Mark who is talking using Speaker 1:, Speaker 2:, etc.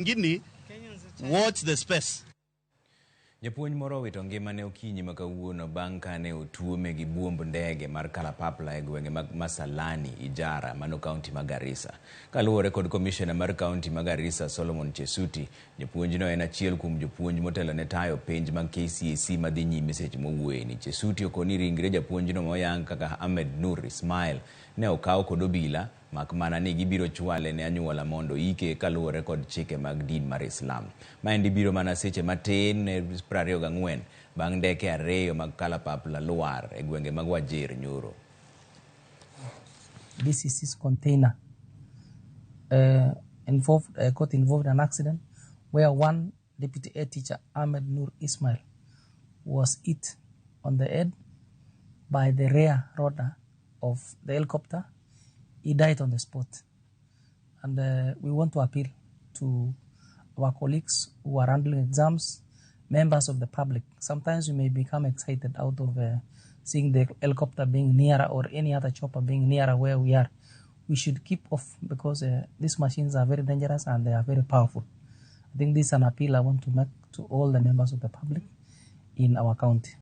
Speaker 1: Gini, watch the space.
Speaker 2: Japuonj moro owito ngimane okinyi ma kawuono bang' kane otuome gi buomb ndege mar kalapapla e gwenge mag Masalani, Ijara, mano kaunti ma Garissa. Kaluwore kod komishona mar kaunti ma Garissa, Solomon Chesuti, japuonjno en achiel kuom jopuonj motelo ne tayo penj mag KCSE madhi nyime seche mowuoyeni. Chesuti okoni ringre japuonjno moyang kaka Ahmed Nur Ismail ne okaw kod obila, mak mana ni gibiro chwale ne anyuola mondo ike kaluwore kod chike mag din mar Islam. Maendi biro mana seche matin ne 24 bang' ndeke ariyo mag kalapapla luar e gwenge mag Wajir nyoro.
Speaker 3: This is his container got involved in an accident where one deputy head teacher, Ahmed Nur Ismail, was hit on the head by the rear rotor of the helicopter. He died on the spot. And we want to appeal to our colleagues who are handling exams, members of the public. Sometimes we may become excited out of seeing the helicopter being nearer or any other chopper being nearer where we are. We should keep off because these machines are very dangerous and they are very powerful. I think this is an appeal I want to make to all the members of the public in our county.